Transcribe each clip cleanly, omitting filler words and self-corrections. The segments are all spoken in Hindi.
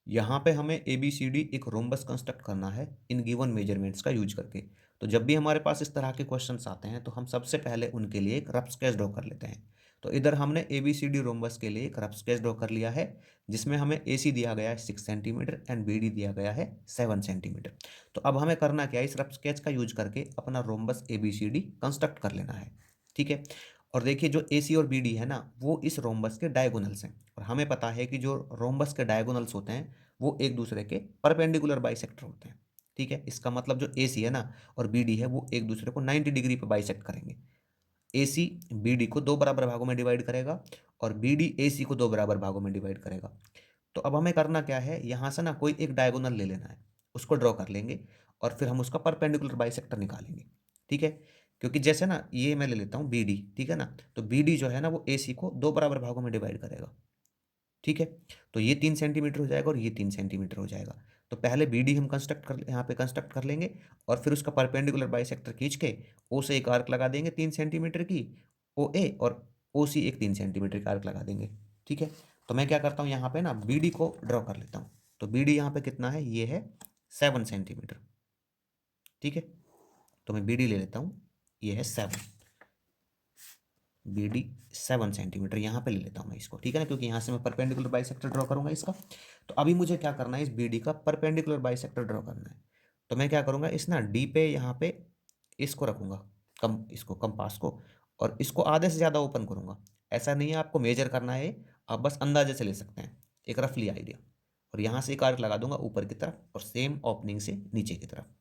यहाँ पे हमें ए बी सी डी एक रोम्बस कंस्ट्रक्ट करना है इन गिवन मेजरमेंट्स का यूज करके। तो जब भी हमारे पास इस तरह के क्वेश्चंस आते हैं तो हम सबसे पहले उनके लिए एक रफ स्केच ड्रॉ कर लेते हैं। तो इधर हमने A B C D rhombus के लिए एक रफ स्केच ड्रॉ कर लिया है, जिसमें हमें ए सी दिया गया है 6 सेंटीमीटर एंड बी डी दिया गया है 7 सेंटीमीटर। तो अब हमें करना क्या है, इस रफ स्केच का यूज करके अपना rhombus A B C D construct कर लेना है। ठीक है। और देखिए जो ए सी और बी डी है ना, वो इस रोम्बस के डायगोनल्स हैं, और हमें पता है कि जो रोम्बस के डायगोनल्स होते हैं वो एक दूसरे के परपेंडिकुलर बाइसेक्टर होते हैं। ठीक है। इसका मतलब जो ए सी है ना और बी डी है वो एक दूसरे को 90 डिग्री पे बाइसेक्ट करेंगे। ए सी बी डी को दो बराबर भागों में डिवाइड करेगा और बी डी ए सी को दो बराबर भागों में डिवाइड करेगा। तो अब हमें करना क्या है, यहाँ से ना कोई एक डायगोनल ले लेना है, उसको ड्रॉ कर लेंगे और फिर हम उसका परपेंडिकुलर बाइसेक्टर निकालेंगे। ठीक है। क्योंकि जैसे ना ये मैं ले लेता हूँ बी डी, ठीक है ना, तो बी डी जो है ना वो ए सी को दो बराबर भागों में डिवाइड करेगा। ठीक है। तो ये 3 सेंटीमीटर हो जाएगा और ये 3 सेंटीमीटर हो जाएगा। तो पहले बी डी हम कंस्ट्रक्ट कर यहाँ पे कंस्ट्रक्ट कर लेंगे और फिर उसका परपेंडिकुलर बाइसेक्टर खींच के ओ से एक आर्क लगा देंगे 3 सेंटीमीटर की, ओ ए, और ओ सी एक 3 सेंटीमीटर का आर्क लगा देंगे। ठीक है। तो मैं क्या करता हूँ यहाँ पे ना बी डी को ड्रॉ कर लेता हूँ। तो बी डी यहाँ पे कितना है, ये है 7 सेंटीमीटर। ठीक है। तो मैं बी डी ले लेता हूँ, ये है 7, बी डी 7 सेंटीमीटर यहाँ पे ले लेता हूँ मैं इसको। ठीक है ना, क्योंकि यहाँ से मैं परपेंडिकुलर बाइसेक्टर ड्रॉ करूंगा इसका। तो अभी मुझे क्या करना है, इस बी डी का परपेंडिकुलर बाइसेक्टर ड्रॉ करना है। तो मैं क्या करूँगा, इस ना डी पे यहाँ पे इसको रखूंगा, इसको कंपास को, और इसको आधे से ज़्यादा ओपन करूंगा। ऐसा नहीं है आपको मेजर करना है, आप बस अंदाजे से ले सकते हैं, एक रफली आइडिया। और यहाँ से एक आर्क लगा दूंगा ऊपर की तरफ और सेम ओपनिंग से नीचे की तरफ।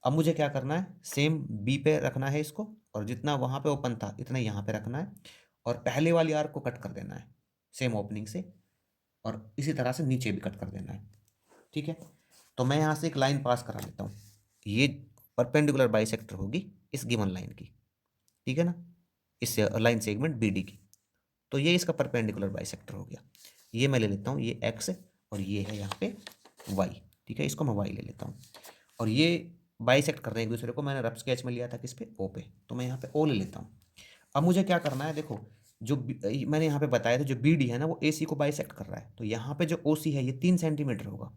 अब मुझे क्या करना है, सेम बी पे रखना है इसको, और जितना वहाँ पे ओपन था इतना यहाँ पे रखना है, और पहले वाली आर्क को कट कर देना है सेम ओपनिंग से, और इसी तरह से नीचे भी कट कर देना है। ठीक है। तो मैं यहाँ से एक लाइन पास करा लेता हूँ, ये परपेंडिकुलर बाइसेक्टर होगी इस गिवन लाइन की। ठीक है ना, इस लाइन सेगमेंट बी डी की। तो ये इसका परपेंडिकुलर बाइसेक्टर हो गया। ये मैं ले लेता हूँ, ये एक्स और ये है यहाँ पे वाई। ठीक है, इसको मैं वाई ले लेता हूँ। और ये बाइसेक्ट कर रहे हैं एक दूसरे को, मैंने रफ स्केच में लिया था किस पे, ओ पे, तो मैं यहाँ पे ओ ले लेता हूँ। अब मुझे क्या करना है, देखो जो मैंने यहाँ पे बताया था, जो बी डी है ना वो ए सी को बाइसेक्ट कर रहा है, तो यहाँ पे जो ओ सी है ये 3 सेंटीमीटर होगा।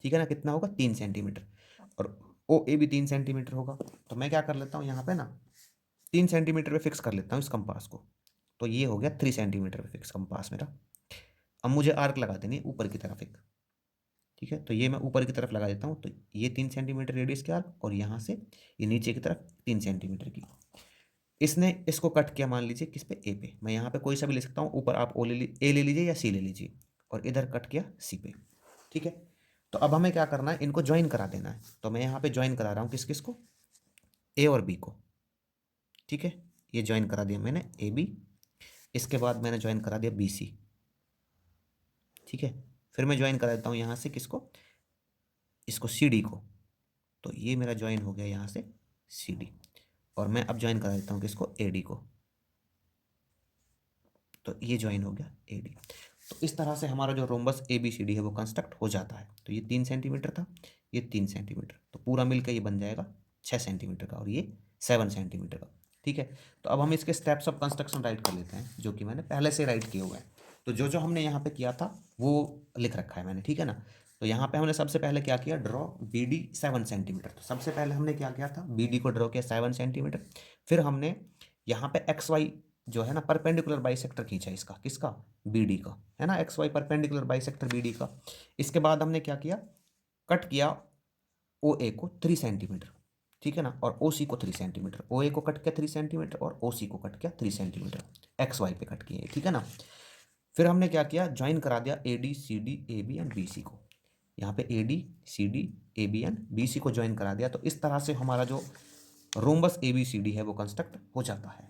ठीक है ना, कितना होगा, 3 सेंटीमीटर। और ओ ए भी 3 सेंटीमीटर होगा। तो मैं क्या कर लेता हूँ यहाँ पे ना 3 सेंटीमीटर पे फिक्स कर लेता हूँ इस कंपास को। तो ये हो गया 3 सेंटीमीटर पे फिक्स कंपास मेरा। अब मुझे आर्क लगा देनी है ऊपर की तरफ एक। ठीक है। तो ये मैं ऊपर की तरफ लगा देता हूँ, तो ये 3 सेंटीमीटर रेडियस की आर्क, और यहाँ से ये नीचे की तरफ 3 सेंटीमीटर की। इसने इसको कट किया, मान लीजिए किस पे, ए पे। मैं यहाँ पे कोई सा भी ले सकता हूँ, ऊपर आप ए ले लीजिए या सी ले लीजिए, और इधर कट किया सी पे। ठीक है। तो अब हमें क्या करना है, इनको ज्वाइन करा देना है। तो मैं यहाँ पे ज्वाइन करा रहा हूँ किस किस को, ए और बी को। ठीक है। ये ज्वाइन करा दिया मैंने ए बी, इसके बाद मैंने ज्वाइन करा दिया बी सी। ठीक है। फिर मैं ज्वाइन करा देता हूँ यहाँ से किसको, इसको सी डी को। तो ये मेरा ज्वाइन हो गया यहाँ से सी डी, और मैं अब ज्वाइन करा देता हूँ किसको, ए डी को। तो ये ज्वाइन हो गया ए डी। तो इस तरह से हमारा जो rhombus A B C D है वो कंस्ट्रक्ट हो जाता है। तो ये 3 सेंटीमीटर था, ये 3 सेंटीमीटर, तो पूरा मिलकर ये बन जाएगा 6 सेंटीमीटर का, और ये 7 सेंटीमीटर का। ठीक है। तो अब हम इसके स्टेप्स ऑफ कंस्ट्रक्शन राइट कर लेते हैं, जो कि मैंने पहले से राइट किए हुए हैं। तो जो जो हमने यहाँ पे किया था वो लिख रखा है मैंने। ठीक है ना। तो यहाँ पे हमने सबसे पहले क्या किया, ड्रॉ बी डी 7 सेंटीमीटर। तो सबसे पहले हमने क्या किया था, बी डी को ड्रॉ किया 7 सेंटीमीटर। फिर हमने यहाँ पे एक्स वाई जो है ना परपेंडिकुलर बाइसेक्टर खींचा इसका, किसका, बी डी का, है ना, X Y perpendicular bisector B D का। इसके बाद हमने क्या किया, कट किया ओ ए को 3 सेंटीमीटर। ठीक है ना, और ओ सी को 3 सेंटीमीटर। ओ ए को कट किया 3 सेंटीमीटर और ओ सी को कट किया 3 सेंटीमीटर, एक्स वाई पे कट किए। ठीक है ना। फिर हमने क्या किया, ज्वाइन करा दिया A D C D A B and B C को। यहाँ पे A D C D A B and B C को ज्वाइन करा दिया। तो इस तरह से हमारा जो rhombus A B C D है वो कंस्ट्रक्ट हो जाता है।